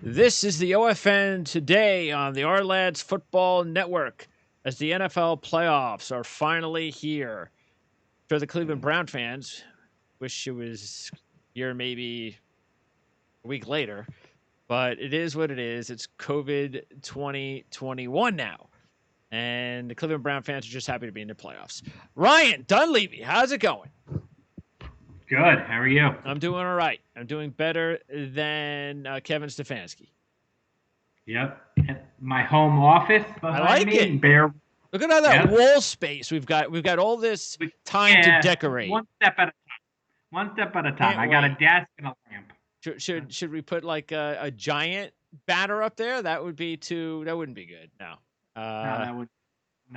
This is the OFN today on the Our Lads Football Network as the NFL playoffs are finally here. For the Cleveland Brown fans, wish it was here maybe a week later, but it is what it is. It's COVID 2021 now. And the Cleveland Brown fans are just happy to be in the playoffs. Ryan Dunleavy, how's it going? Good. How are you? I'm doing all right. I'm doing better than Kevin Stefanski. Yep. My home office. I like it. Look at all that wall space we've got. We've got all this time to decorate. One step at a time. One step at a time. I got a desk and a lamp. Should we put like a giant banner up there? That would be too. That wouldn't be good. No. No,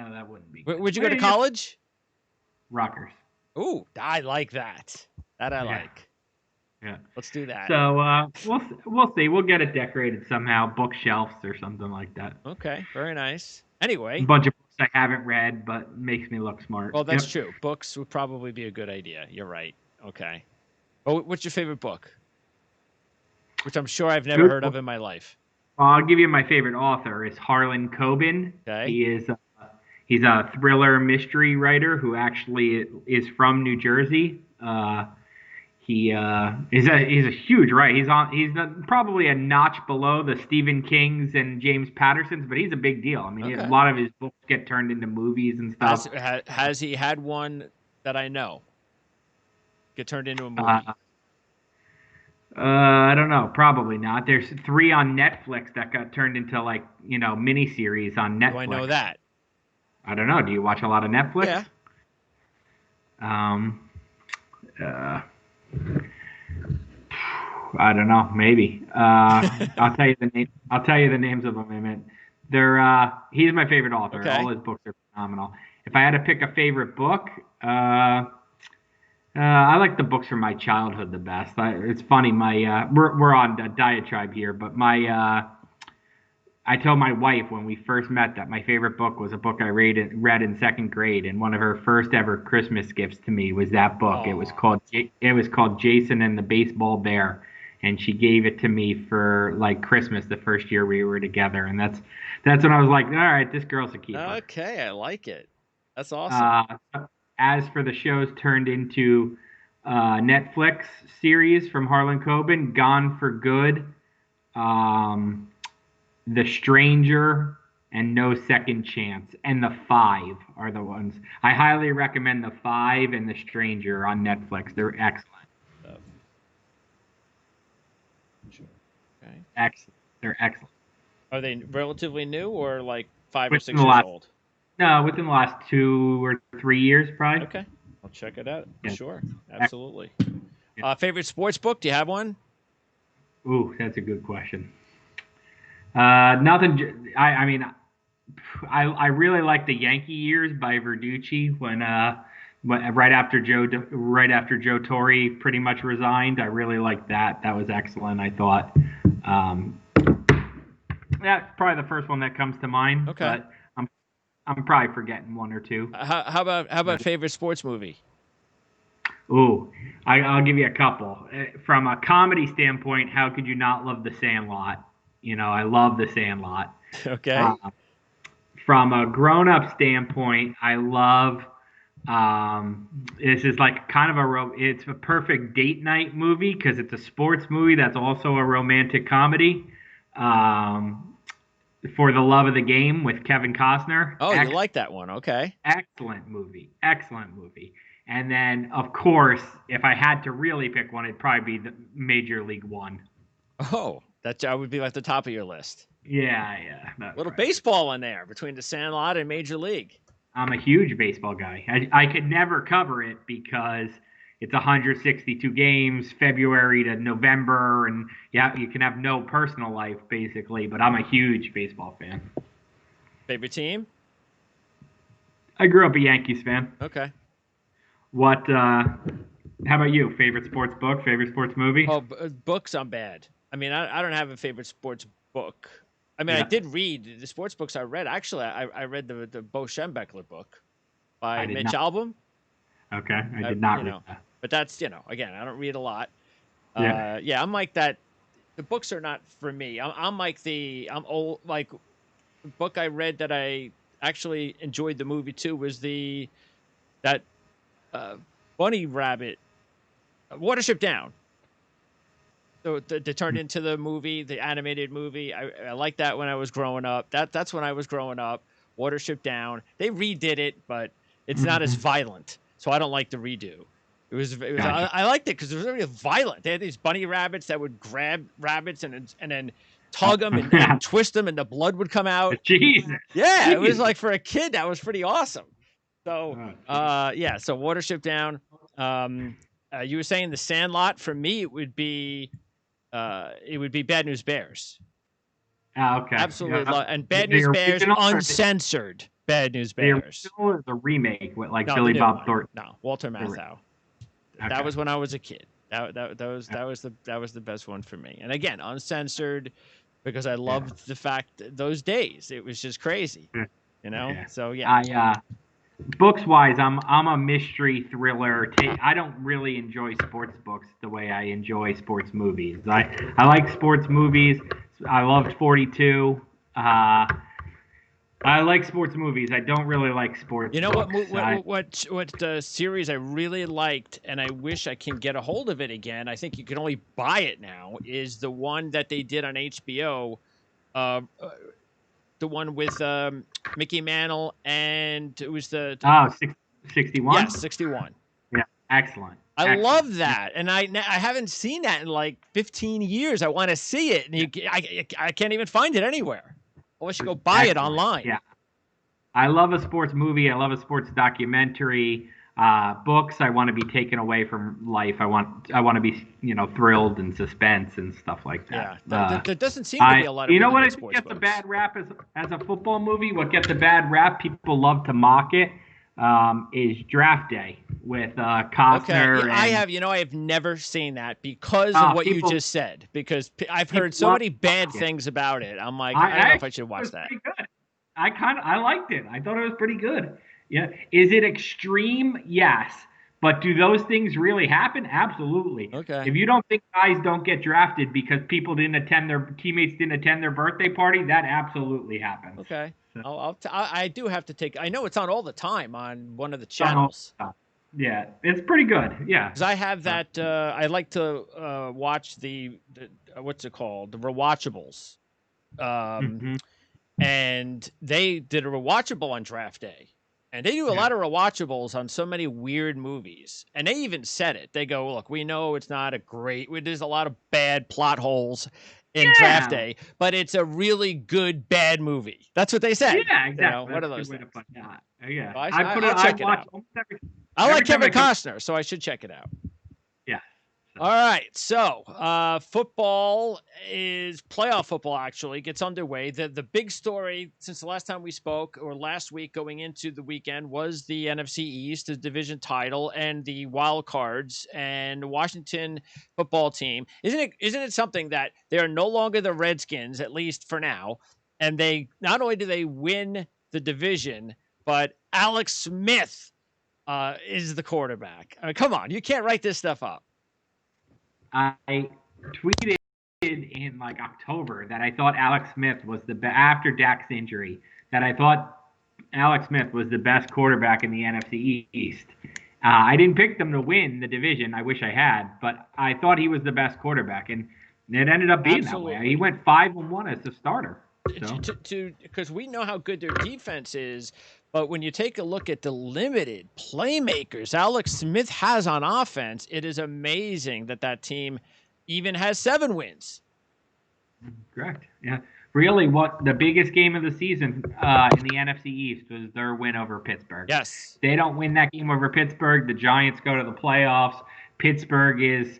that wouldn't be good. Would you go to college? Rutgers. Ooh, I like that. That I like. Yeah. Let's do that. So we'll see. We'll get it decorated somehow, bookshelves or something like that. Okay, very nice. Anyway, a bunch of books I haven't read, but makes me look smart. Well, that's true. Books would probably be a good idea. You're right. Okay. Oh, what's your favorite book? Which I'm sure I've never heard of in my life. I'll give you my favorite author. Is Harlan Cobin. Okay. He's a thriller mystery writer who actually is from New Jersey. He's a huge writer. He's probably a notch below the Stephen Kings and James Pattersons, but he's a big deal. I mean, a lot of his books get turned into movies and stuff. Has he had one that I know get turned into a movie? I don't know. Probably not. There's 3 on Netflix that got turned into miniseries on Netflix. Do I know that? I don't know. Do you watch a lot of Netflix? Yeah. I don't know. Maybe. I'll tell you the name. I'll tell you the names of them in a minute. He's my favorite author. Okay. All his books are phenomenal. If I had to pick a favorite book, I like the books from my childhood the best. It's funny. We're on a diatribe here, but I told my wife when we first met that my favorite book was a book I read in 2nd grade, and one of her first ever Christmas gifts to me was that book. Aww. It was called Jason and the Baseball Bear, and she gave it to me for Christmas the first year we were together, and that's when I was like, all right, this girl's a keeper. Okay, I like it. That's awesome. As for the shows turned into Netflix series from Harlan Cobin, Gone for Good, The Stranger, and No Second Chance, and The Five are the ones. I highly recommend The Five and The Stranger on Netflix. They're excellent. Okay. Excellent. They're excellent. Are they relatively new or 5 or 6 years old? No, within the last 2 or 3 years, probably. Okay. I'll check it out. Yeah. Sure. Absolutely. Favorite sports book? Do you have one? Ooh, that's a good question. Nothing. I really like the Yankee years by Verducci when right after Joe Torre pretty much resigned. I really liked that. That was excellent. I thought. That's probably the first one that comes to mind. Okay. But I'm probably forgetting 1 or 2. How about favorite sports movie? Ooh, I'll give you a couple. From a comedy standpoint, how could you not love The Sandlot? I love The Sandlot. Okay. From a grown-up standpoint, I love. This is it's a perfect date night movie because it's a sports movie that's also a romantic comedy. For the Love of the Game with Kevin Costner. Oh, you like that one? Okay. Excellent movie. And then, of course, if I had to really pick one, it'd probably be the Major League One. Oh, that would be at the top of your list. Yeah. Little baseball in there between The Sandlot and Major League. I'm a huge baseball guy. I could never cover it because it's 162 games, February to November, and you can have no personal life, basically, but I'm a huge baseball fan. Favorite team? I grew up a Yankees fan. Okay. How about you? Favorite sports book? Favorite sports movie? Oh, books, I'm bad. I mean, I don't have a favorite sports book. I mean, I did read the sports books I read. Actually, I read the Bo Schembechler book by Mitch Albom. Okay, I did not read that. But that's, again, I don't read a lot. Yeah. I'm like that. the books are not for me. I'm old. Like the book I read that I actually enjoyed the movie too was that uh, bunny rabbit, Watership Down. So they turned into the movie, the animated movie. I liked that when I was growing up. That's when I was growing up. Watership Down. They redid it, but it's not as Hmm. violent. So I don't like the redo. Gotcha. I liked it because it was really violent. They had these bunny rabbits that would grab rabbits and then Oh, tug them and twist them and the blood would come out. Jesus. Yeah, it was Jesus. like for a kid that was pretty awesome. So Oh, jeez. yeah, so Watership Down. You were saying The Sandlot. For me, it would be Bad News Bears. Ah, okay. Absolutely Yeah. love and The, Bad the News Bears original or uncensored. Bad News the Bears. original or the remake with like No, the Billy new Bob one. Thornton? No, Walter The Matthau. That Okay. was when I was a kid. That was the best one for me. And again, uncensored because I Yeah. loved the fact that those days. It was just crazy. Yeah. You know? Yeah. So yeah. Books wise, I'm a mystery thriller. I don't really enjoy sports books the way I enjoy sports movies. I like sports movies. I loved 42. I like sports movies. I don't really like sports You know books. what series I really liked, and I wish I can get a hold of it again. I think you can only buy it now. Is the one that they did on HBO, uh, uh, the one with Mickey Mantle, and it was Oh, 61? yes, 61. Yeah, excellent. I Excellent. love that, and I haven't seen that in like 15 years. I want to see it, and I can't even find it anywhere. Unless you go buy it Excellent. online. Yeah. I love a sports movie. I love a sports documentary. Books. I want to be taken away from life. I want to be thrilled and suspense and stuff like that. Yeah, there doesn't seem to be a lot of You know really what good I think sports gets a books. bad rap as a football movie? What gets a bad rap? People love to mock it. Is Draft Day with Costner. Okay, yeah, and I have never seen that because of what you people just said. Because I've people heard so love many to bad mock it. things about it. I'm like, I I don't know if I actually should thought it watch was that. pretty good. I liked it. I thought it was pretty good. Yeah. Is it extreme? Yes. But do those things really happen? Absolutely. Okay, If you don't think guys don't get drafted because people didn't attend their teammates didn't attend their birthday party, that absolutely happens. okay. So, I do have to take. I know it's on all the time on one of the it's on all channels. stuff. Yeah, it's pretty good. Yeah. Because I have Uh, that. I like to watch the what's it called? The rewatchables. Um, mhm. and they did a rewatchable on draft day. And they do a Yeah. lot of rewatchables on so many weird movies. And they even said it. They go, look, we know it's not a great, there's a lot of bad plot holes in draft Yeah. day, but it's a really good bad movie. That's what they said. Yeah, You know, exactly. one That's of a those good way to things. put it. Yeah. Yeah. So I'll I check it watch out. almost I like every time Kevin I come. Costner, so I should check it out. Yeah. So, All right. So, football playoff football actually gets underway. The big story since the last time we spoke or last week going into the weekend was the NFC East, the division title and the wild cards and the Washington football team. Isn't it something that they are no longer the Redskins, at least for now, and they not only do they win the division, but Alex Smith is the quarterback. I mean, come on, you can't write this stuff up. I tweeted in like October that I thought Alex Smith was after Dak's injury that I thought Alex Smith was the best quarterback in the NFC East. I didn't pick them to win the division. I wish I had, but I thought he was the best quarterback, and it ended up being that way. Absolutely. He went 5-1 as a starter. So. Because we know how good their defense is, but when you take a look at the limited playmakers Alex Smith has on offense, it is amazing that team even has 7 wins. Correct. Yeah. Really, what the biggest game of the season in the NFC East was their win over Pittsburgh. Yes. If they don't win that game over Pittsburgh, the Giants go to the playoffs. Pittsburgh is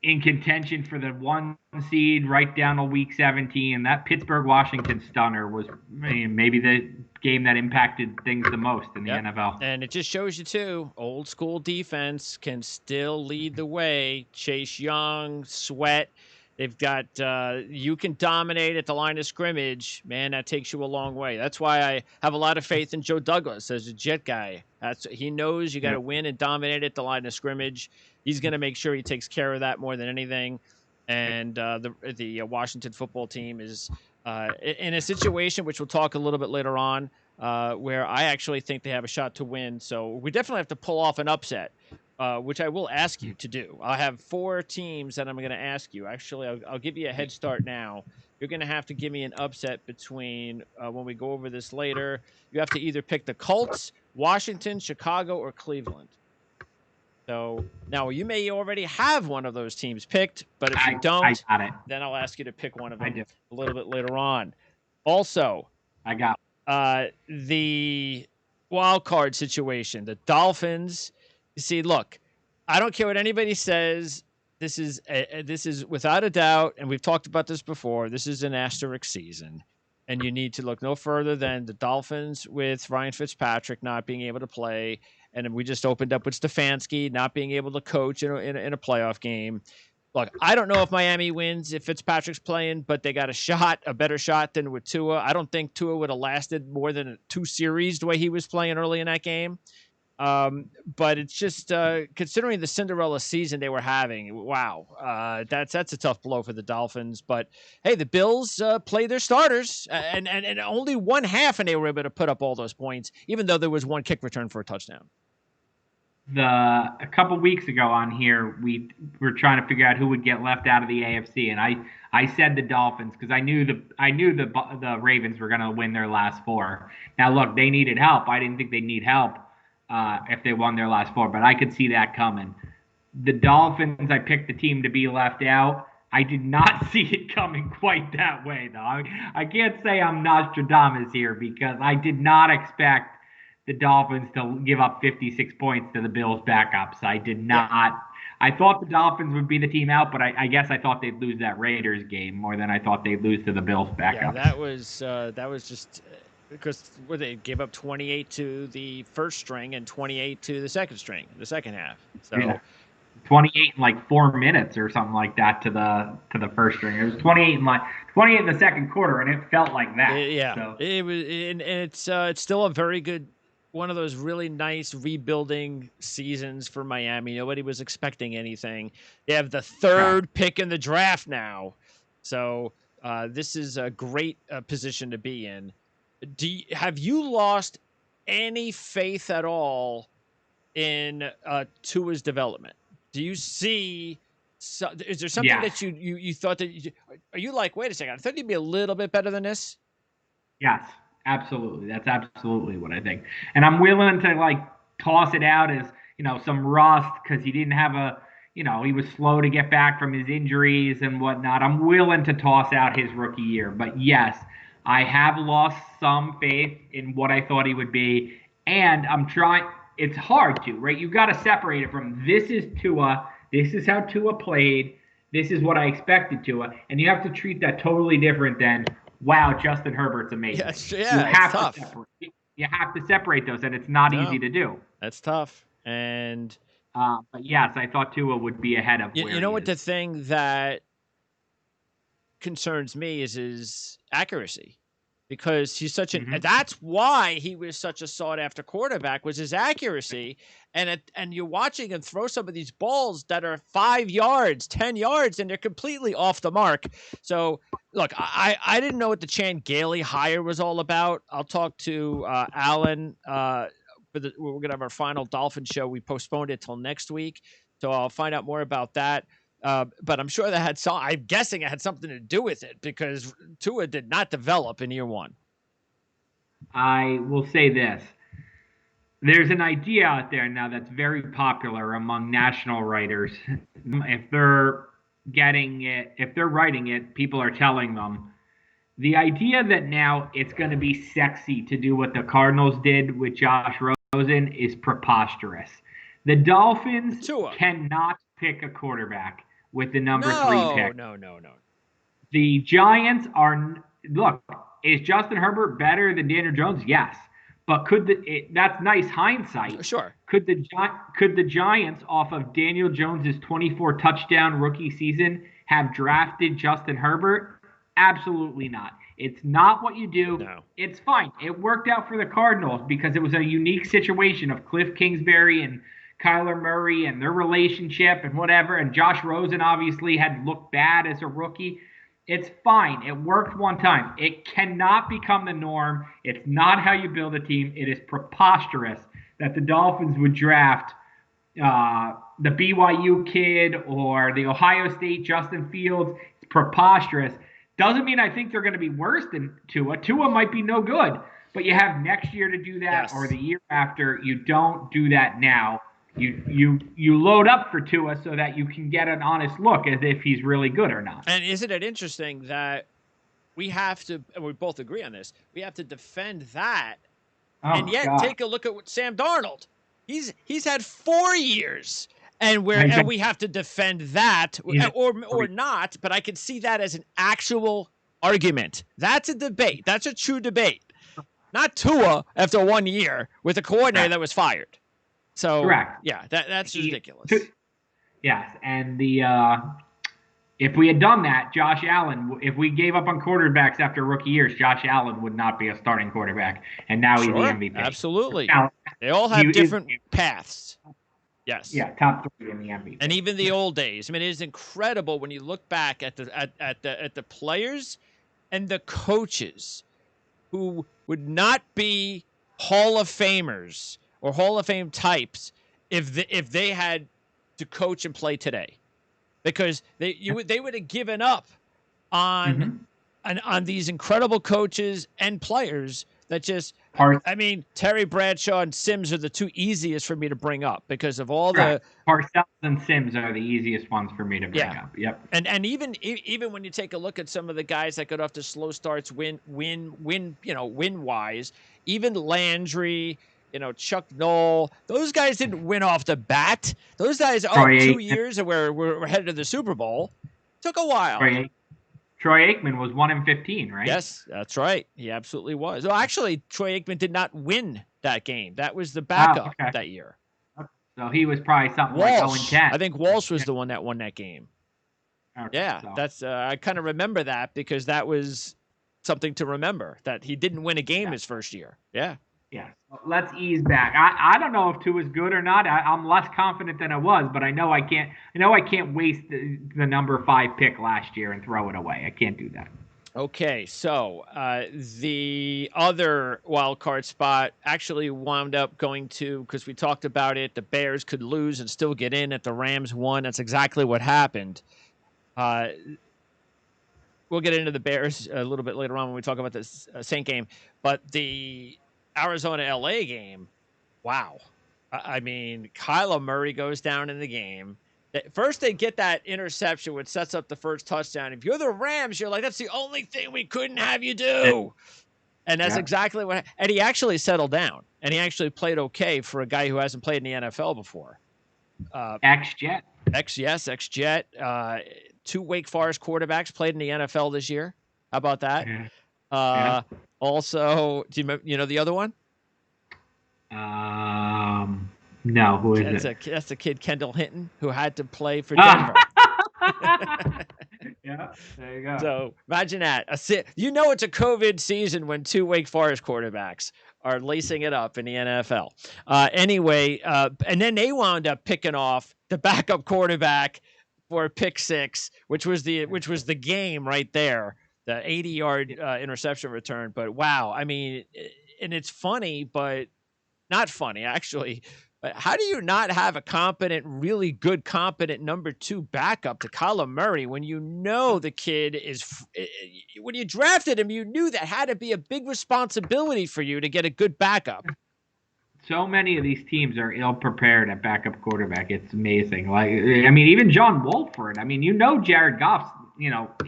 in contention for the 1 seed right down to week 17. That Pittsburgh-Washington stunner was maybe the game that impacted things the most in the NFL. And it just shows you, too, old school defense can still lead the way. Chase Young, Sweat. They've got you can dominate at the line of scrimmage. Man, that takes you a long way. That's why I have a lot of faith in Joe Douglas as a Jet guy. He knows you got to win and dominate at the line of scrimmage. He's going to make sure he takes care of that more than anything. and the Washington football team is in a situation which we'll talk a little bit later on, where I actually think they have a shot to win. So we definitely have to pull off an upset, which I will ask you to do. I have 4 teams that I'm going to ask you. Actually, I'll give you a head start now. You're going to have to give me an upset between when we go over this later. You have to either pick the Colts, Washington, Chicago, or Cleveland. So now you may already have one of those teams picked, but if you don't, I got it. then I'll ask you to pick one of them I do. a little bit later on. Also, I got the wild card situation, the Dolphins. You see, look, I don't care what anybody says. This is without a doubt, and we've talked about this before. This is an asterisk season, and you need to look no further than the Dolphins with Ryan Fitzpatrick not being able to play, and we just opened up with Stefanski not being able to coach in a playoff game. Look, I don't know if Miami wins if Fitzpatrick's playing, but they got a better shot than with Tua. I don't think Tua would have lasted more than 2 series the way he was playing early in that game. But it's just considering the Cinderella season they were having, wow, that's a tough blow for the Dolphins. But hey, the Bills played their starters, and only one half, and they were able to put up all those points, even though there was one kick return for a touchdown. A couple weeks ago on here, we were trying to figure out who would get left out of the AFC, and I said the Dolphins because I knew the Ravens were going to win their last 4. Now look, they needed help. I didn't think they'd need help if they won their last 4, but I could see that coming. The Dolphins, I picked the team to be left out. I did not see it coming quite that way, though. I can't say I'm Nostradamus here because I did not expect the Dolphins to give up 56 points to the Bills' backups. I did not. Yeah. I thought the Dolphins would be the team out, but I guess I thought they'd lose that Raiders game more than I thought they'd lose to the Bills' backups. Yeah, that was just because they gave up 28 to the first string and 28 to the second string, the second half. So. Yeah. 28 in like 4 minutes or something like that to the first string. It was 28 in the second quarter, and it felt like that. So. It was, and it's still a very good. One of those really nice rebuilding seasons for Miami. Nobody was expecting anything. They have the 3rd pick in the draft now. So this is a great position to be in. Have you lost any faith at all in Tua's development? Do you see is there something that you thought that are you like, wait a second, I thought he'd be a little bit better than this? Yes. Absolutely. That's absolutely what I think. And I'm willing to toss it out as, some rust because he didn't have he was slow to get back from his injuries and whatnot. I'm willing to toss out his rookie year. But yes, I have lost some faith in what I thought he would be. And I'm trying. It's hard to, right? You've got to separate it from this is Tua. This is how Tua played. This is what I expected Tua. And you have to treat that totally different than, wow, Justin Herbert's amazing. You have to separate those, and it's not easy to do. That's tough. And but yes, I thought Tua would be ahead of where you know what the thing that concerns me is his accuracy. Because he's such an that's why he was such a sought after quarterback, was his accuracy. And you're watching him throw some of these balls that are 5 yards, 10 yards, and they're completely off the mark. So look, I didn't know what the Chan Gailey hire was all about. I'll talk to Alan. We're gonna have our final Dolphin show. We postponed it till next week. So I'll find out more about that. But I'm sure I'm guessing it had something to do with it because Tua did not develop in year 1. I will say this. There's an idea out there now that's very popular among national writers. If they're writing it, people are telling them. The idea that now it's going to be sexy to do what the Cardinals did with Josh Rosen is preposterous. The Dolphins cannot pick a quarterback with the number 3 pick. No. The Giants is Justin Herbert better than Daniel Jones? Yes. But that's nice hindsight. Sure. Could the Giants, off of Daniel Jones's 24 touchdown rookie season, have drafted Justin Herbert? Absolutely not. It's not what you do. No. It's fine. It worked out for the Cardinals because it was a unique situation of Cliff Kingsbury and Kyler Murray and their relationship and whatever. And Josh Rosen obviously had looked bad as a rookie. It's fine. It worked one time. It cannot become the norm. It's not how you build a team. It is preposterous that the Dolphins would draft the BYU kid or the Ohio State Justin Fields. It's preposterous. Doesn't mean I think they're going to be worse than Tua. Tua might be no good, but you have next year to do that or the year after. You don't do that now. You load up for Tua so that you can get an honest look as if he's really good or not. And isn't it interesting that we have to, and we both agree on this, we have to defend that, and yet take a look at what Sam Darnold. He's had 4 years, and we have to defend that, or not. But I can see that as an actual argument. That's a debate. That's a true debate. Not Tua after 1 year with a coordinator that was fired. So correct. Yeah, that's ridiculous. Yes, and if we had done that, Josh Allen, if we gave up on quarterbacks after rookie years, Josh Allen would not be a starting quarterback, and now he's the MVP. Absolutely. They all have different paths. Yes. Yeah, top 3 in the MVP. And even the old days. I mean, it is incredible when you look back at the players and the coaches who would not be Hall of Famers or Hall of Fame types if they had to coach and play today, because they would have given up on these incredible coaches and players that just. I mean, Terry Bradshaw and Sims are the 2 easiest for me to bring up because of all the Parcells and Sims are the easiest ones for me to bring up. Yep. And even when you take a look at some of the guys that got off to slow starts, win wise, even Landry, Chuck Noll, those guys didn't win off the bat. Those guys, 2 years and we're headed to the Super Bowl. Took a while. Troy Aikman was 1-15, right? Yes, that's right. He absolutely was. Well, actually, Troy Aikman did not win that game. That was the backup that year. So he was probably something Walsh, like 0-10. I think Walsh was the one that won that game. Okay, yeah, that's I kind of remember that because that was something to remember, that he didn't win a game his first year. Yeah. Yeah. Let's ease back. I don't know if Tua is good or not. I'm less confident than I was, but I know I can't waste the number 5 pick last year and throw it away. I can't do that. Okay, so the other wild card spot actually wound up going to, because we talked about it, the Bears could lose and still get in at the Rams won. That's exactly what happened. We'll get into the Bears a little bit later on when we talk about this Saint game, but the Arizona-LA game, wow. I mean, Kyler Murray goes down in the game. First, they get that interception, which sets up the first touchdown. If you're the Rams, you're like, that's the only thing we couldn't have you do. And that's exactly what – and he actually settled down, and he actually played okay for a guy who hasn't played in the NFL before. Ex-Jet. Ex-Jet. 2 Wake Forest quarterbacks played in the NFL this year. How about that? Also, do you know the other one? No, who is it? That's the kid Kendall Hinton who had to play for Denver. Yeah, there you go. So imagine that. It's a COVID season when 2 Wake Forest quarterbacks are lacing it up in the NFL. Anyway, and then they wound up picking off the backup quarterback for a pick 6, which was the game right there. The 80-yard interception return. But wow, I mean, and it's funny, but not funny actually. But how do you not have a really good, competent number 2 backup to Kyler Murray when you know the kid is? When you drafted him, you knew that had to be a big responsibility for you to get a good backup. So many of these teams are ill-prepared at backup quarterback. It's amazing. Like, I mean, even John Wolford. I mean, Jared Goff's,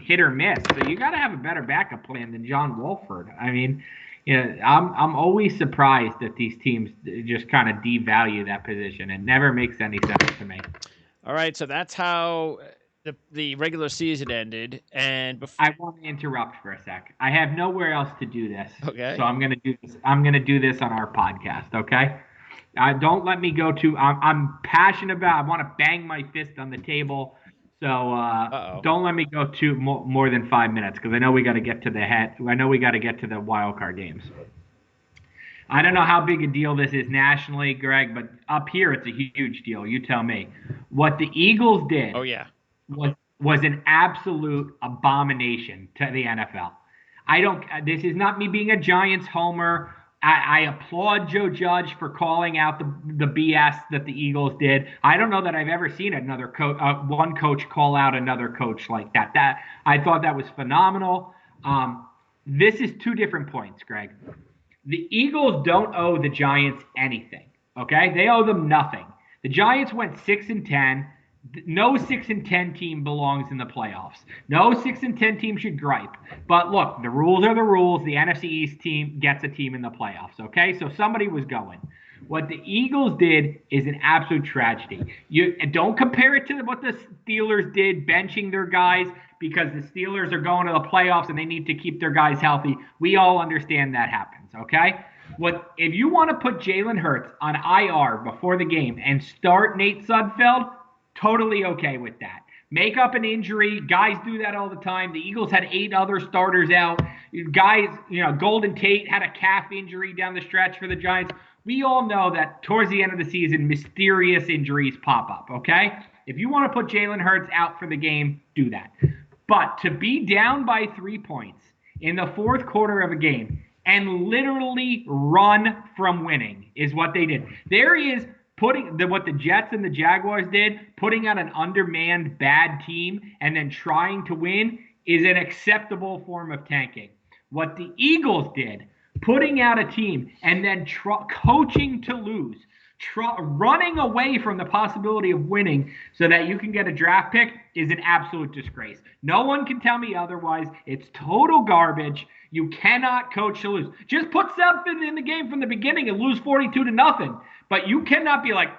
hit or miss. So you got to have a better backup plan than John Wolford. I mean, I'm always surprised that these teams just kind of devalue that position. It never makes any sense to me. All right, so that's how the regular season ended. And I want to interrupt for a sec. I have nowhere else to do this. Okay. So I'm going to do this. I'm going to do this on our podcast. Okay. Don't let me go too. I'm passionate about. I want to bang my fist on the table. So don't let me go too more than 5 minutes because I know we got to get to the wild card games. I don't know how big a deal this is nationally, Greg, but up here it's a huge deal. You tell me. What the Eagles Oh did yeah. was an absolute abomination to the NFL. I don't. This is not me being a Giants homer. I applaud Joe Judge for calling out the BS that the Eagles did. I don't know that I've ever seen another one coach call out another coach like that. That I thought that was phenomenal. This is two different points, Greg. The Eagles don't owe the Giants anything. Okay, they owe them nothing. The Giants went 6-10. No 6-10 team belongs in the playoffs. No 6-10 team should gripe. But look, the rules are the rules. The NFC East team gets a team in the playoffs. Okay, so somebody was going. What the Eagles did is an absolute tragedy. You don't compare it to what the Steelers did, benching their guys because the Steelers are going to the playoffs and they need to keep their guys healthy. We all understand that happens, okay? What if you want to put Jalen Hurts on IR before the game and start Nate Sudfeld? Totally okay with that. Make up an injury. Guys do that all the time. The Eagles had 8 other starters out. Guys, Golden Tate had a calf injury down the stretch for the Giants. We all know that towards the end of the season, mysterious injuries pop up, okay? If you want to put Jalen Hurts out for the game, do that. But to be down by 3 points in the fourth quarter of a game and literally run from winning is what they did. There is what the Jets and the Jaguars did, putting out an undermanned bad team and then trying to win is an acceptable form of tanking. What the Eagles did, putting out a team and then coaching to lose, running away from the possibility of winning so that you can get a draft pick is an absolute disgrace. No one can tell me otherwise. It's total garbage. You cannot coach to lose. Just put something in the game from the beginning and lose 42-0. But you cannot be like,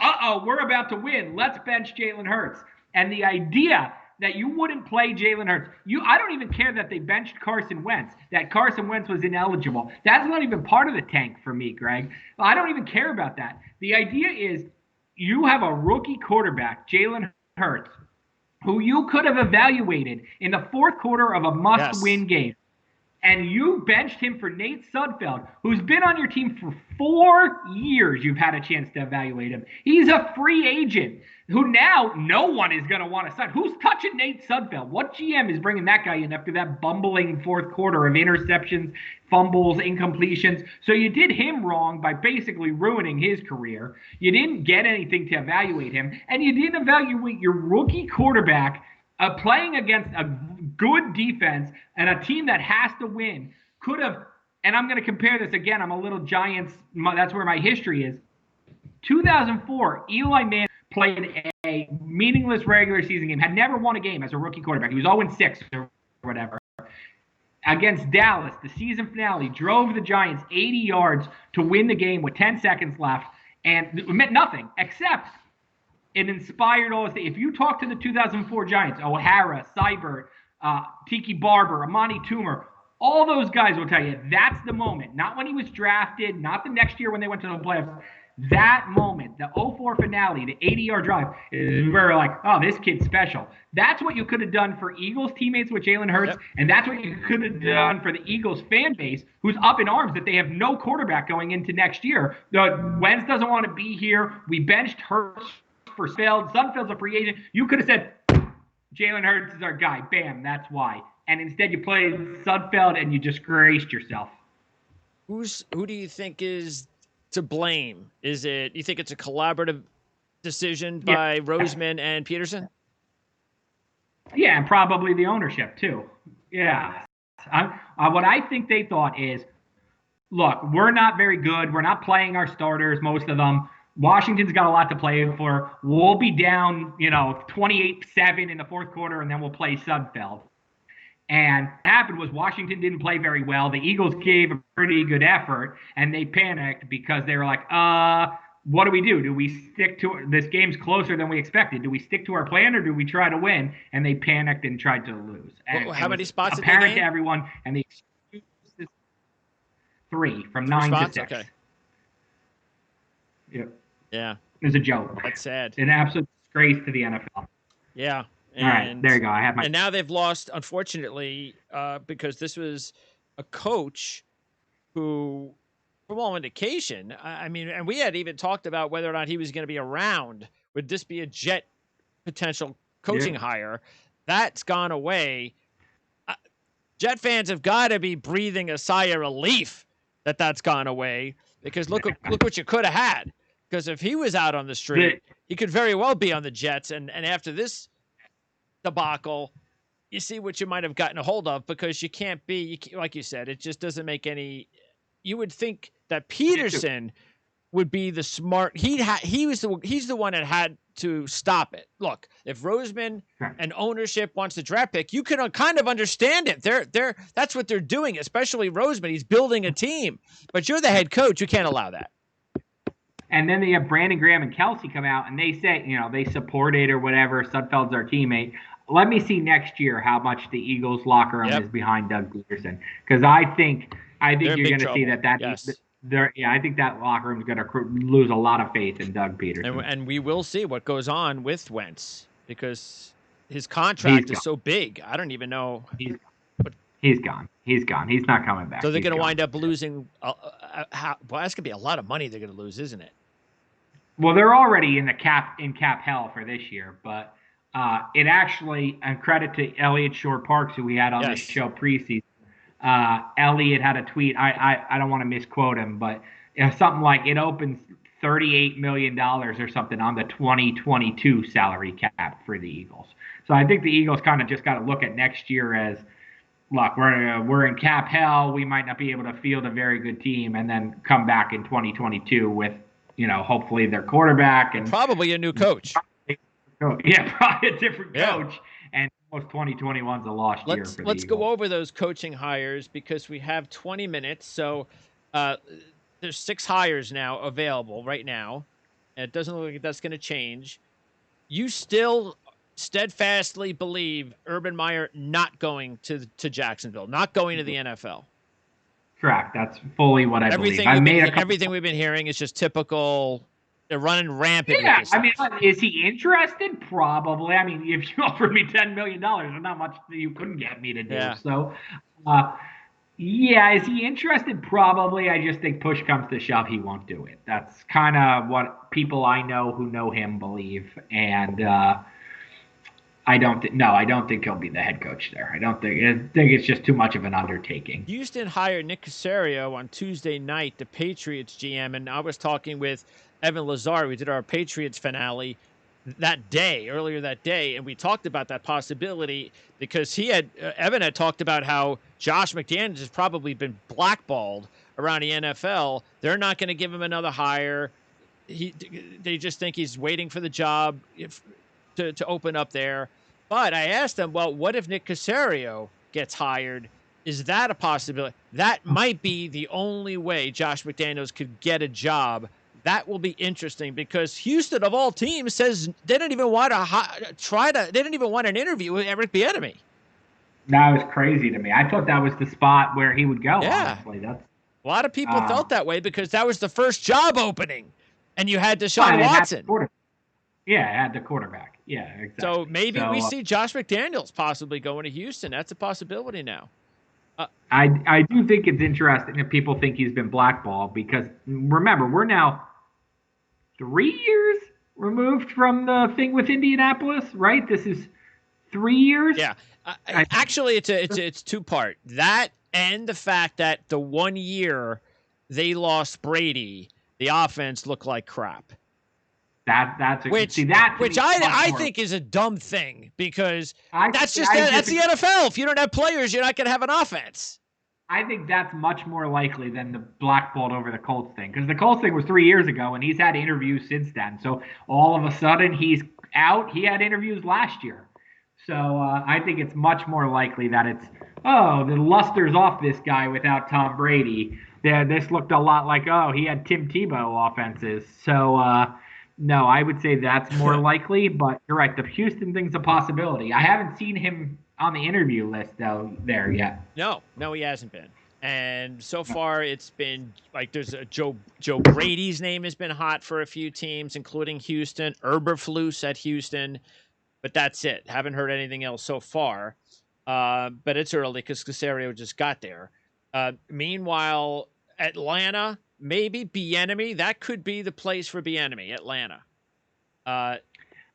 we're about to win. Let's bench Jalen Hurts. And the idea that you wouldn't play Jalen Hurts. I don't even care that they benched Carson Wentz, that Carson Wentz was ineligible. That's not even part of the tank for me, Greg. I don't even care about that. The idea is you have a rookie quarterback, Jalen Hurts, who you could have evaluated in the fourth quarter of a must-win game. And you benched him for Nate Sudfeld, who's been on your team for 4 years. You've had a chance to evaluate him. He's a free agent who now no one is going to want to sign. Who's touching Nate Sudfeld? What GM is bringing that guy in after that bumbling fourth quarter of interceptions, fumbles, incompletions? So you did him wrong by basically ruining his career. You didn't get anything to evaluate him, and you didn't evaluate your rookie quarterback playing against a good defense and a team that has to win could have, and I'm going to compare this again. I'm a little Giants. That's where my history is. 2004, Eli Manning played a meaningless regular season game, had never won a game as a rookie quarterback. He was 0-6 or whatever. Against Dallas, the season finale, drove the Giants 80 yards to win the game with 10 seconds left, and it meant nothing except it inspired all. If you talk to the 2004 Giants, O'Hara, Seibert, Tiki Barber, Amani Toomer, all those guys will tell you that's the moment. Not when he was drafted, not the next year when they went to the playoffs. That moment, the 04 finale, the 80-yard drive, is where like, oh, this kid's special. That's what you could have done for Eagles teammates with Jalen Hurts, and that's what you could have done for the Eagles fan base, who's up in arms that they have no quarterback going into next year. Wentz doesn't want to be here. We benched Hurts for Sudfeld's a free agent. You could have said, Jalen Hurts is our guy. Bam, that's why. And instead you played Sudfeld and you disgraced yourself. Who do you think is to blame? Is it, you think it's a collaborative decision by Roseman and Peterson? Yeah, and probably the ownership too. Yeah. What I think they thought is, look, we're not very good. We're not playing our starters, most of them. Washington's got a lot to play for. We'll be down, 28-7 in the fourth quarter, and then we'll play Sudfeld. And what happened was Washington didn't play very well. The Eagles gave a pretty good effort, and they panicked because they were like, what do we do? Do we stick to – this game's closer than we expected. Do we stick to our plan, or do we try to win? And they panicked and tried to lose. And how many spots did they apparent to everyone, and the excuse is 3 from 9 to 6. Okay. Yeah. It was a joke. That's sad. An absolute disgrace to the NFL. Yeah. All right, there you go. And now they've lost, unfortunately, because this was a coach who from all indication, I mean, and we had even talked about whether or not he was going to be around. Would this be a Jet potential coaching Yeah. hire? That's gone away. Jet fans have got to be breathing a sigh of relief that that's gone away, because look what you could have had. Because if he was out on the street, he could very well be on the Jets. And after this debacle, you see what you might have gotten a hold of, because you can't be, like you said, it just doesn't make any. You would think that Peterson would be the smart. He's the one that had to stop it. Look, if Roseman and ownership wants the draft pick, you can kind of understand it. That's what they're doing, especially Roseman. He's building a team, but you're the head coach. You can't allow that. And then they have Brandon Graham and Kelsey come out and they say, they support it or whatever. Sudfeld's our teammate. Let me see next year how much the Eagles locker room is behind Doug Peterson, because I think you're going to see that. Yes. I think that locker room is going to lose a lot of faith in Doug Peterson. And we will see what goes on with Wentz, because his contract is so big. I don't even know. He's gone. He's not coming back. So they're going to wind up losing. Well, that's going to be a lot of money they're going to lose, isn't it? Well, they're already in cap hell for this year, but it actually, and credit to Elliot Shore-Parks, who we had on the show preseason. Elliot had a tweet. I don't want to misquote him, but something like it opens $38 million or something on the 2022 salary cap for the Eagles. So I think the Eagles kind of just got to look at next year as, look, we're in cap hell. We might not be able to field a very good team, and then come back in 2022 with, hopefully their quarterback and probably a new coach. Yeah, probably a different coach. And almost 2021's a lost year for the Let's Eagles. go over those coaching hires, because we have 20 minutes. So there's 6 hires now available right now. And it doesn't look like that's going to change. You still steadfastly believe Urban Meyer not going to Jacksonville, not going to the NFL. Correct. That's fully what I believe. Everything we've been hearing is just typical. They're running rampant. Yeah, I mean, is he interested? Probably. I mean, if you offered me $10 million, there's not much that you couldn't get me to do. Yeah. So, is he interested? Probably. I just think push comes to shove, he won't do it. That's kind of what people I know who know him believe. And I don't think he'll be the head coach there. I think it's just too much of an undertaking. Houston hired Nick Caserio on Tuesday night, the Patriots GM, and I was talking with Evan Lazar. We did our Patriots finale earlier that day, and we talked about that possibility, because Evan had talked about how Josh McDaniels has probably been blackballed around the NFL. They're not going to give him another hire. They just think he's waiting for the job to open up there. But I asked them, well, what if Nick Caserio gets hired? Is that a possibility? That might be the only way Josh McDaniels could get a job. That will be interesting, because Houston, of all teams, says they didn't even want they didn't even want an interview with Eric Bieniemy. That was crazy to me. I thought that was the spot where he would go. Yeah. Honestly, a lot of people felt that way, because that was the first job opening, and you had Deshaun Watson. Had the quarterback. Yeah, exactly. So maybe we see Josh McDaniels possibly going to Houston. That's a possibility now. I do think it's interesting that people think he's been blackballed, because remember, we're now 3 years removed from the thing with Indianapolis, right? This is 3 years. Yeah, actually, it's 2-part. That and the fact that the 1 year they lost Brady, the offense looked like crap. Which I think is a dumb thing, because that's the NFL. If you don't have players, you're not going to have an offense. I think that's much more likely than the blackballed over the Colts thing, because the Colts thing was 3 years ago, and he's had interviews since then. So all of a sudden he's out. He had interviews last year. So I think it's much more likely that it's, the luster's off this guy without Tom Brady. This looked a lot like, he had Tim Tebow offenses. So no, I would say that's more likely, but you're right. The Houston thing's a possibility. I haven't seen him on the interview list though there yet. No, he hasn't been. And so far it's been like there's a Joe Brady's name has been hot for a few teams, including Houston, Eberflus at Houston, but that's it. Haven't heard anything else so far. But it's early because Caserio just got there. Meanwhile, Atlanta maybe Bieniemy. That could be the place for Bieniemy, Atlanta.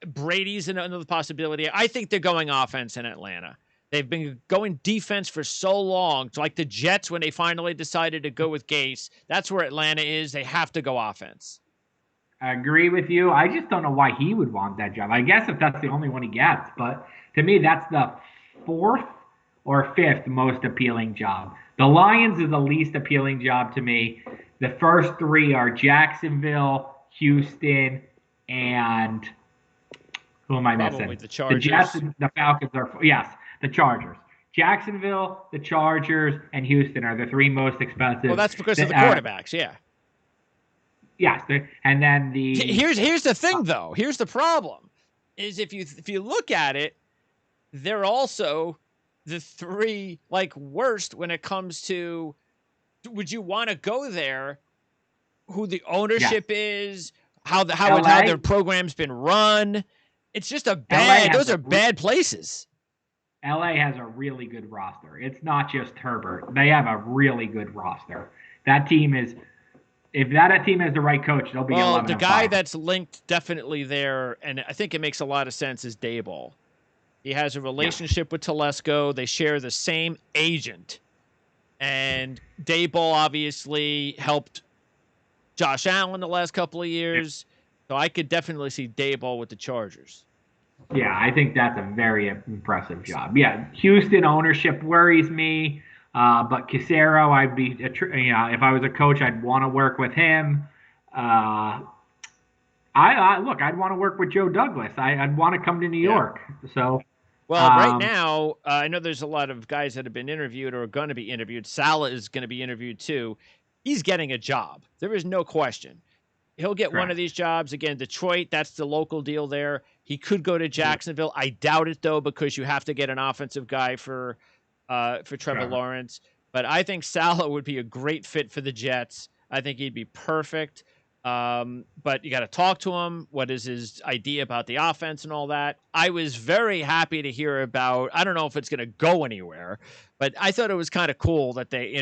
Brady's another possibility. I think they're going offense in Atlanta. They've been going defense for so long. It's like the Jets when they finally decided to go with Gase. That's where Atlanta is. They have to go offense. I agree with you. I just don't know why he would want that job. I guess if that's the only one he gets, but to me, that's the fourth or fifth most appealing job. The Lions is the least appealing job to me. The first three are Jacksonville, Houston, and who am I missing? Probably the Chargers. The Jets and the Falcons are, yes, the Chargers. Jacksonville, the Chargers, and Houston are the three most expensive. Well, that's because of the quarterbacks, yeah. Yes, and then here's the thing though. Here's the problem: is if you look at it, they're also the three worst when it comes to would you want to go there? Who the ownership is, how their program's been run. It's just those are bad places. LA has a really good roster. It's not just Herbert. They have a really good roster. That team is. If that team has the right coach, they'll be 11-5. Well, the guy that's linked definitely there, and I think it makes a lot of sense, is Daboll. He has a relationship with Telesco. They share the same agent. And Daboll obviously helped Josh Allen the last couple of years. So I could definitely see Daboll with the Chargers. Yeah, I think that's a very impressive job. Yeah, Houston ownership worries me. But Casero, I'd be, if I was a coach, I'd want to work with him. I'd want to work with Joe Douglas. I'd want to come to New York. So, right now, I know there's a lot of guys that have been interviewed or are going to be interviewed. Saleh is going to be interviewed too. He's getting a job. There is no question. He'll get one of these jobs. Again, Detroit, that's the local deal there. He could go to Jacksonville. I doubt it though, because you have to get an offensive guy for Trevor Lawrence. But I think Saleh would be a great fit for the Jets. I think he'd be perfect. But you got to talk to him. What is his idea about the offense and all that? I was very happy to hear about, I don't know if it's going to go anywhere, but I thought it was kind of cool that they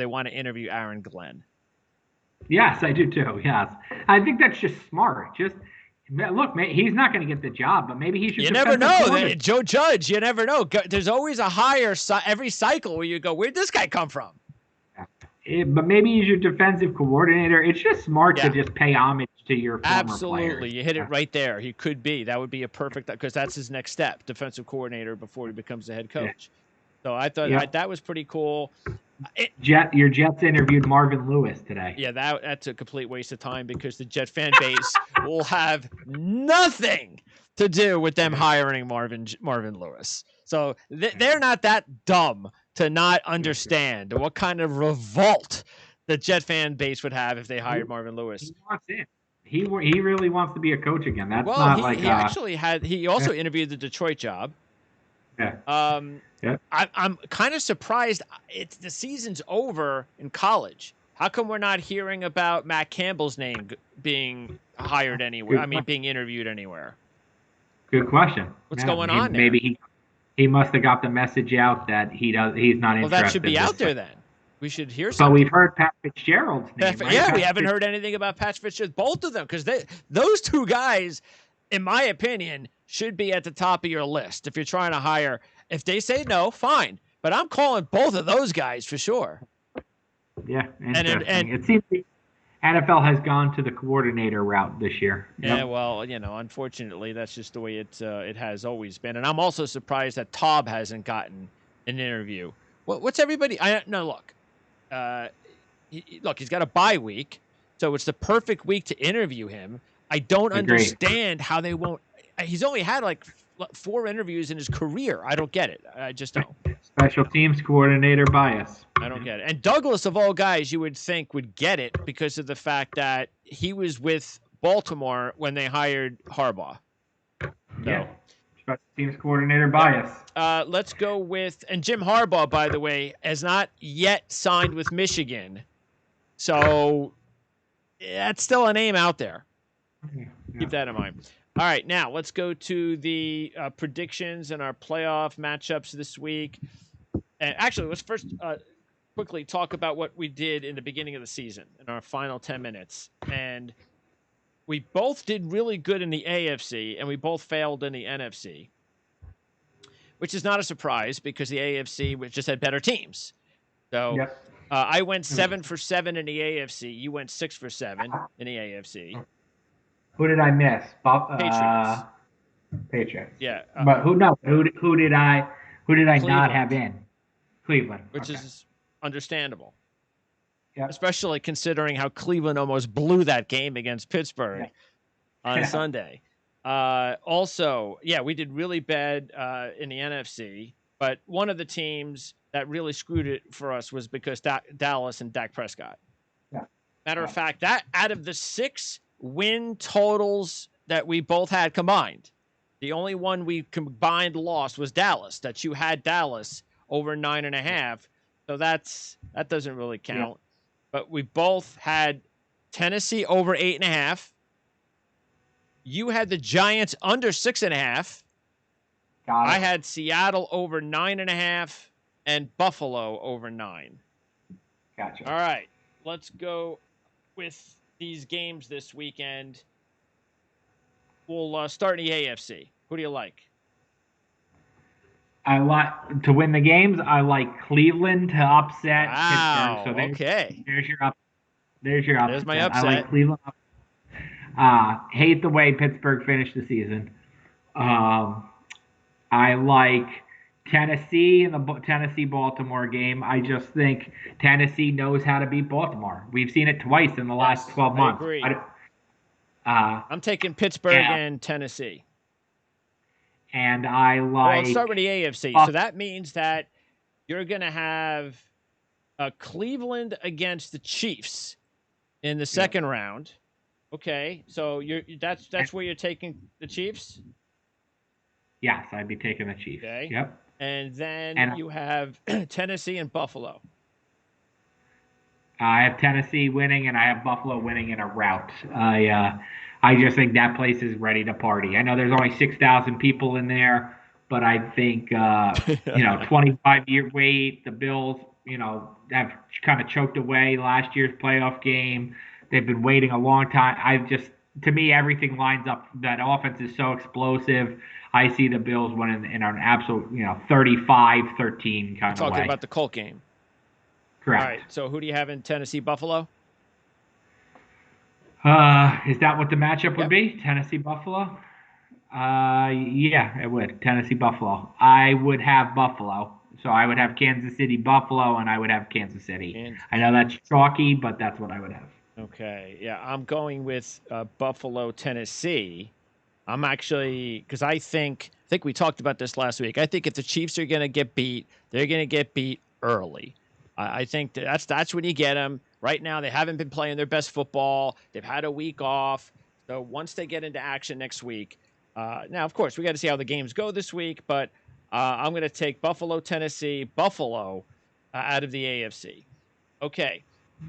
want to interview Aaron Glenn. Yes, I do too. Yes. I think that's just smart. Look, man, he's not going to get the job, but maybe he should. You never know. Joe Judge, you never know. There's always a hire every cycle where you go, where'd this guy come from? But maybe he's your defensive coordinator. It's just smart to just pay homage to your former Absolutely. players. You hit it right there. He could be. That would be a perfect, because that's his next step, defensive coordinator before he becomes the head coach. So I thought that was pretty cool. Your Jets interviewed Marvin Lewis today. Yeah, that's a complete waste of time because the Jet fan base will have nothing to do with them hiring Marvin Lewis. So they're not that dumb to not understand what kind of revolt the Jet fan base would have if they hired Marvin Lewis. He wants in. He really wants to be a coach again. He also interviewed the Detroit job. Yeah. I'm kind of surprised. The season's over in college. How come we're not hearing about Matt Campbell's name being hired anywhere? Being interviewed anywhere. Good question. What's going on there? Maybe he must have got the message out that he's not interested. Well, that should be out there then. We should hear something. But we've heard Pat Fitzgerald's name. Yeah, we haven't heard anything about Pat Fitzgerald. Both of them, because those two guys, in my opinion, should be at the top of your list if you're trying to hire. If they say no, fine. But I'm calling both of those guys for sure. Yeah, interesting. It seems the NFL has gone to the coordinator route this year. Yep. Yeah, well, unfortunately, that's just the way it has always been. And I'm also surprised that Taub hasn't gotten an interview. What's everybody? Look. He's got a bye week, so it's the perfect week to interview him. I don't understand how they won't. He's only had 4 interviews in his career. I don't get it. I just don't. Special teams coordinator bias. I don't get it. And Douglas, of all guys, you would think would get it because of the fact that he was with Baltimore when they hired Harbaugh. Yeah. Special teams coordinator bias. Let's go with, and Jim Harbaugh, by the way, has not yet signed with Michigan. So that's still a name out there. Yeah. Keep that in mind. All right, now let's go to the predictions and our playoff matchups this week. And actually, let's first quickly talk about what we did in the beginning of the season in our final 10 minutes. And we both did really good in the AFC, and we both failed in the NFC, which is not a surprise because the AFC just had better teams. So Yep. I went 7 for 7 in the AFC. You went 6 for 7 in the AFC. Who did I miss? Patriots. Patriots. Yeah. But who knows? Who did I not have Cleveland, in? Cleveland. which Okay. is understandable, Yep. especially considering how Cleveland almost blew that game against Pittsburgh on Sunday. Also, yeah, we did really bad in the NFC, but one of the teams that really screwed it for us was because Dallas and Dak Prescott. Yeah. Matter of fact, that out of the 6 win totals that we both had combined, the only one we combined lost was Dallas. That you had Dallas over 9.5, so that doesn't really count. Yeah. But we both had Tennessee over 8.5. You had the Giants under 6.5. I had Seattle over 9.5 and Buffalo over 9. Gotcha. All right, let's go with these games this weekend. We'll start in the AFC. Who do you like? I like to win the games. I like Cleveland to upset Pittsburgh. So there's your upset. There's my upset. I like Cleveland. Hate the way Pittsburgh finished the season. I like Tennessee in the Tennessee-Baltimore game. I just think Tennessee knows how to beat Baltimore. We've seen it twice in the last 12 months. I agree. I'm taking Pittsburgh and Tennessee. And I like... Well, let's start with the AFC. So that means that you're going to have Cleveland against the Chiefs in the second round. Okay, so that's where you're taking the Chiefs? Yes, I'd be taking the Chiefs. Okay. Yep. And then you have Tennessee and Buffalo. I have Tennessee winning, and I have Buffalo winning in a rout. I just think that place is ready to party. I know there's only 6,000 people in there, but I think 25-year wait. The Bills, have kind of choked away last year's playoff game. They've been waiting a long time. To me, everything lines up. That offense is so explosive. I see the Bills winning in an absolute, 35-13 kind of way. Talking about the Colt game. Correct. All right. So who do you have in Tennessee, Buffalo? Is that what the matchup would be? Tennessee, Buffalo? Yeah, it would. Tennessee, Buffalo. I would have Buffalo. So I would have Kansas City, Buffalo, and I would have Kansas City. I know that's chalky, but that's what I would have. Okay. Yeah, I'm going with Buffalo, Tennessee. I'm actually, because I think we talked about this last week. I think if the Chiefs are going to get beat, they're going to get beat early. I think that's when you get them. Right now, they haven't been playing their best football. They've had a week off. So once they get into action next week, now, of course, we got to see how the games go this week, but I'm going to take Buffalo, Tennessee, Buffalo out of the AFC. Okay.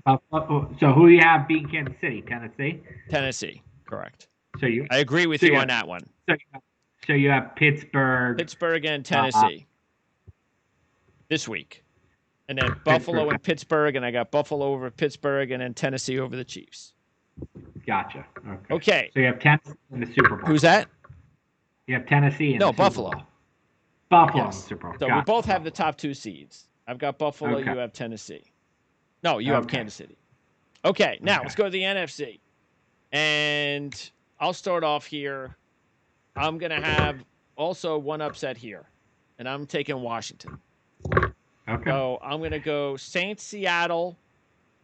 So who do you have beating Kansas City? Tennessee? Tennessee, correct. I agree with you on that one. So you have Pittsburgh. Pittsburgh and Tennessee this week. And then Buffalo and Pittsburgh, and I got Buffalo over Pittsburgh, and then Tennessee over the Chiefs. Gotcha. Okay. So you have Tennessee in the Super Bowl. Who's that? You have Tennessee in the Super Buffalo. Bowl. Buffalo Yes. in the Super Bowl. So we both have the top 2 seeds. I've got Buffalo. You have Tennessee. No, you have Kansas City. Okay. Now let's go to the NFC. And I'll start off here. I'm going to have also one upset here, and I'm taking Washington. Okay. So I'm going to go Saints, Seattle,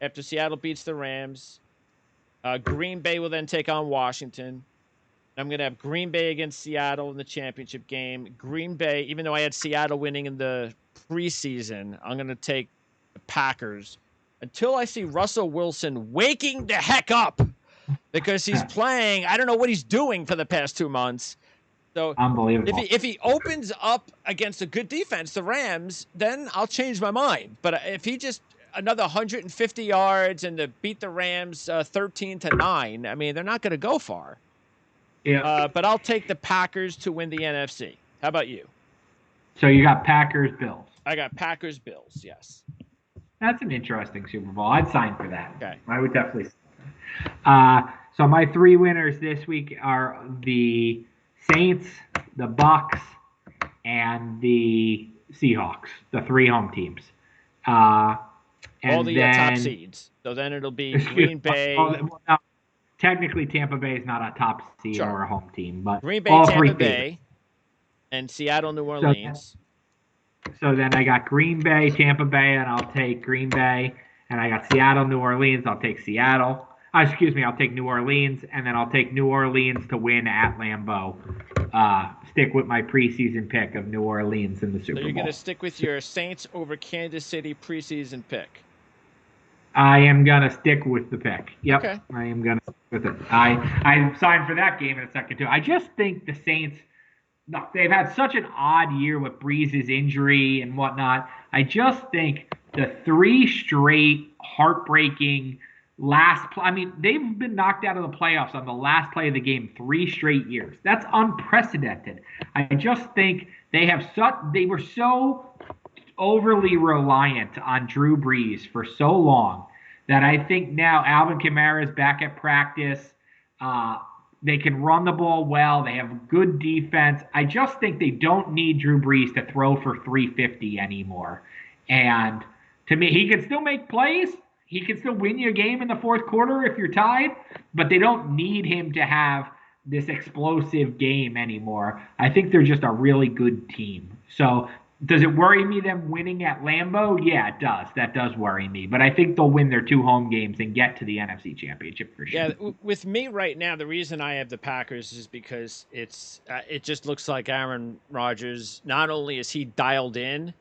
after Seattle beats the Rams. Green Bay will then take on Washington. I'm going to have Green Bay against Seattle in the championship game. Green Bay, even though I had Seattle winning in the preseason, I'm going to take the Packers until I see Russell Wilson waking the heck up because he's playing. I don't know what he's doing for the past 2 months. So unbelievable. If he opens up against a good defense, the Rams, then I'll change my mind. But if he just another 150 yards and to beat the Rams 13-9, I mean, they're not going to go far. Yeah. But I'll take the Packers to win the NFC. How about you? So you got Packers, Bills. I got Packers, Bills. Yes. That's an interesting Super Bowl. I'd sign for that. Okay. I would definitely. So my three winners this week are the Saints, the Bucks, and the Seahawks, the three home teams. Uh, All and the top then, seeds. So then it'll be excuse Green me, Bay. well, no, technically Tampa Bay is not a top seed Sure. or a home team, but Green Bay, all three Tampa favorites. Bay, and Seattle, New So, Orleans. so then I got Green Bay, Tampa Bay, and I'll take Green Bay. And I got Seattle, New Orleans. I'll take Seattle. Excuse me, I'll take New Orleans, and then I'll take New Orleans to win at Lambeau. Stick with my preseason pick of New Orleans in the Super So you're Bowl. going to stick with your Saints over Kansas City preseason pick. I am gonna stick with the pick. Yep, Okay. I am gonna stick with it. I signed for that game in a second too. I just think the Saints, they've had such an odd year with Breeze's injury and whatnot. I just think the three straight heartbreaking I mean, they've been knocked out of the playoffs on the last play of the game 3 straight years. That's unprecedented. I just think they were so overly reliant on Drew Brees for so long that I think now Alvin Kamara is back at practice. They can run the ball well. They have good defense. I just think they don't need Drew Brees to throw for 350 anymore. And to me, he can still make plays. He can still win you a game in the fourth quarter if you're tied, but they don't need him to have this explosive game anymore. I think they're just a really good team. So does it worry me them winning at Lambeau? Yeah, it does. That does worry me. But I think they'll win their 2 home games and get to the NFC Championship for sure. Yeah, with me right now, the reason I have the Packers is because it just looks like Aaron Rodgers. Not only is he dialed in,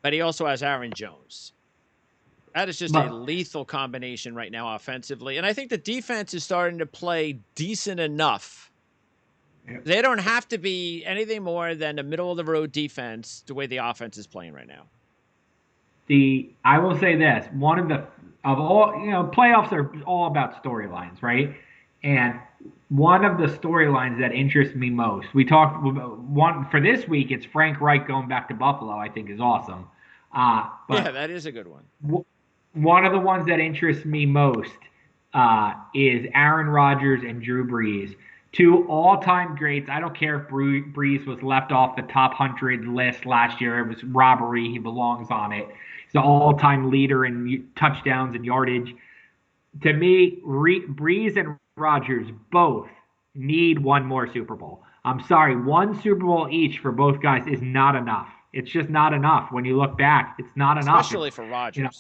but he also has Aaron Jones. That is just a lethal combination right now offensively, and I think the defense is starting to play decent enough. Yep. They don't have to be anything more than a middle of the road defense the way the offense is playing right now. I will say this: playoffs are all about storylines, right? And one of the storylines that interests me most, we talked one for this week. It's Frank Reich going back to Buffalo. I think is awesome. But yeah, that is a good one. One of the ones that interests me most is Aaron Rodgers and Drew Brees, 2 all-time greats. I don't care if Brees was left off the top 100 list last year. It was robbery. He belongs on it. He's the all-time leader in touchdowns and yardage. To me, Brees and Rodgers both need one more Super Bowl. I'm sorry, 1 Super Bowl each for both guys is not enough. It's just not enough. When you look back, it's not enough. Especially for Rodgers. You know,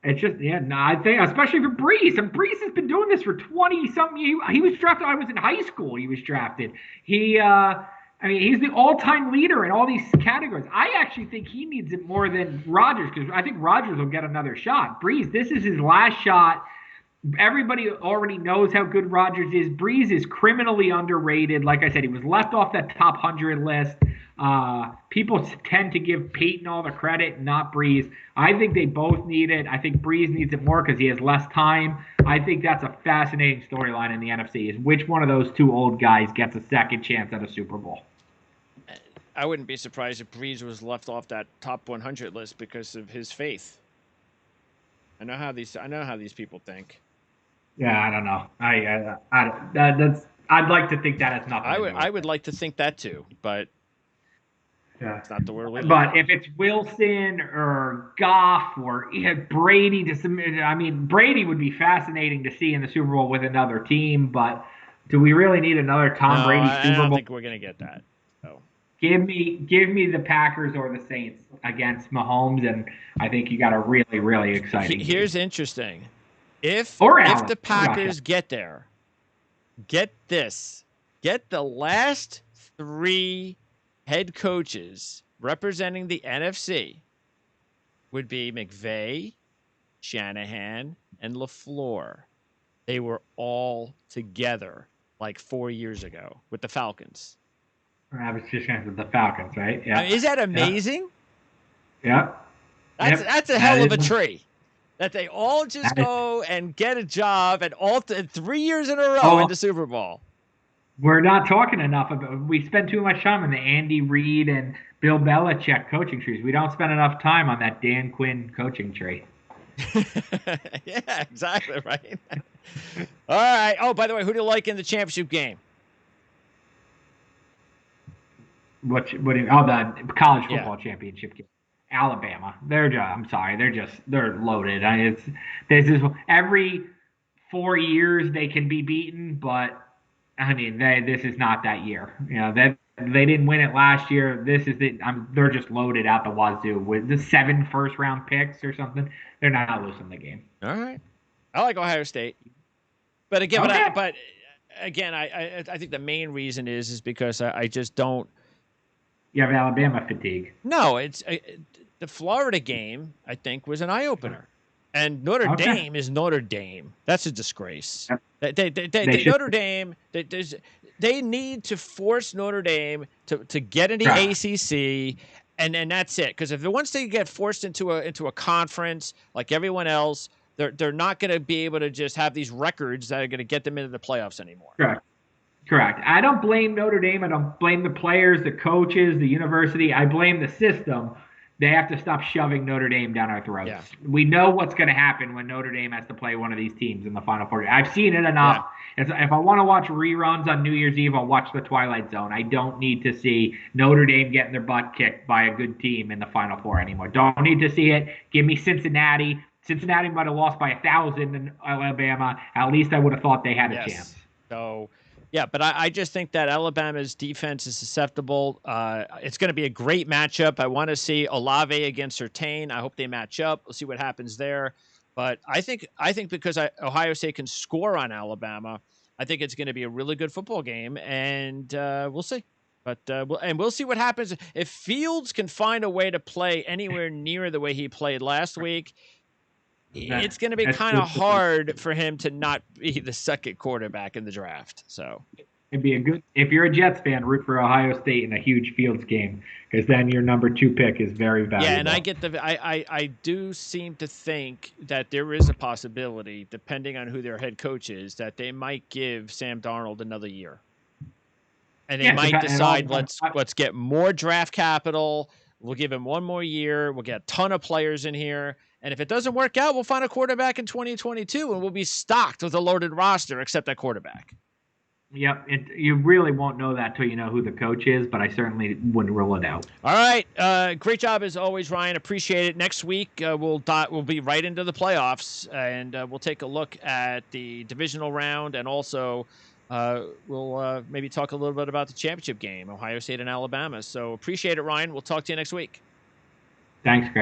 it's just, I think, especially for Brees. And Brees has been doing this for 20-something years. He was drafted, I was in high school, he was drafted. He's the all-time leader in all these categories. I actually think he needs it more than Rodgers, because I think Rodgers will get another shot. Brees, this is his last shot. Everybody already knows how good Rodgers is. Brees is criminally underrated. Like I said, he was left off that top 100 list. People tend to give Peyton all the credit, not Brees. I think they both need it. I think Brees needs it more because he has less time. I think that's a fascinating storyline in the NFC, is which one of those 2 old guys gets a second chance at a Super Bowl. I wouldn't be surprised if Brees was left off that top 100 list because of his faith. I know how these people think. Yeah, I don't know. I'd like to think that has nothing. I would like to think that too, but yeah, it's not the word. But if it's Wilson or Goff or Brady, Brady would be fascinating to see in the Super Bowl with another team. But do we really need another Tom Brady Super Bowl? I don't think we're gonna get that. So give me the Packers or the Saints against Mahomes, and I think you got a really, really exciting. Here's game. Interesting. If the Packers get there, get this. Get the last 3 head coaches representing the NFC would be McVay, Shanahan, and LaFleur. They were all together like 4 years ago with the Falcons. I was just going to say the Falcons, right? Yeah. Is that amazing? Yeah. That's a hell of a tree. That they all just go and get a job and all 3 years in a row in the Super Bowl. We're not talking enough about. We spend too much time on the Andy Reid and Bill Belichick coaching trees. We don't spend enough time on that Dan Quinn coaching tree. Yeah, exactly, right? All right. Oh, by the way, who do you like in the championship game? What do you, oh, the college Yeah. football championship game. Alabama. I'm sorry, they're loaded. This is every 4 years they can be beaten, but I mean this is not that year. That they didn't win it last year. This is they're just loaded out the wazoo with the 7 first-round picks or something. They're not losing the game. All right. I like Ohio State. But again, Okay. but again, I think the main reason is because I just don't. You have Alabama fatigue. No, it's the Florida game. I think was an eye opener, and Notre Okay. Dame is Notre Dame. That's a disgrace. Yep. They Notre Dame. They need to force Notre Dame to get in the Right. ACC, and that's it. Because once they get forced into a conference like everyone else, they're not going to be able to just have these records that are going to get them into the playoffs anymore. Correct. Correct. I don't blame Notre Dame. I don't blame the players, the coaches, the university. I blame the system. They have to stop shoving Notre Dame down our throats. Yeah. We know what's going to happen when Notre Dame has to play one of these teams in the Final Four. I've seen it enough. Yeah. If I want to watch reruns on New Year's Eve, I'll watch The Twilight Zone. I don't need to see Notre Dame getting their butt kicked by a good team in the Final Four anymore. Don't need to see it. Give me Cincinnati. Cincinnati might have lost by 1,000 in Alabama. At least I would have thought they had a chance. So, yeah, but I just think that Alabama's defense is susceptible. It's going to be a great matchup. I want to see Olave against Surtain. I hope they match up. We'll see what happens there. But I think because Ohio State can score on Alabama, I think it's going to be a really good football game, and we'll see. But we'll see what happens if Fields can find a way to play anywhere near the way he played last week. It's going to be kind of hard for him to not be the second quarterback in the draft. So it'd be if you're a Jets fan, root for Ohio State in a huge Fields game, because then your number 2 pick is very valuable. Yeah, and I do seem to think that there is a possibility, depending on who their head coach is, that they might give Sam Darnold another year, and they might decide let's get more draft capital. We'll give him one more year. We'll get a ton of players in here. And if it doesn't work out, we'll find a quarterback in 2022, and we'll be stocked with a loaded roster except that quarterback. Yep. You really won't know that till you know who the coach is, but I certainly wouldn't rule it out. All right. Great job as always, Ryan. Appreciate it. Next week, we'll be right into the playoffs, and we'll take a look at the divisional round, and also we'll maybe talk a little bit about the championship game, Ohio State and Alabama. So appreciate it, Ryan. We'll talk to you next week. Thanks, Greg.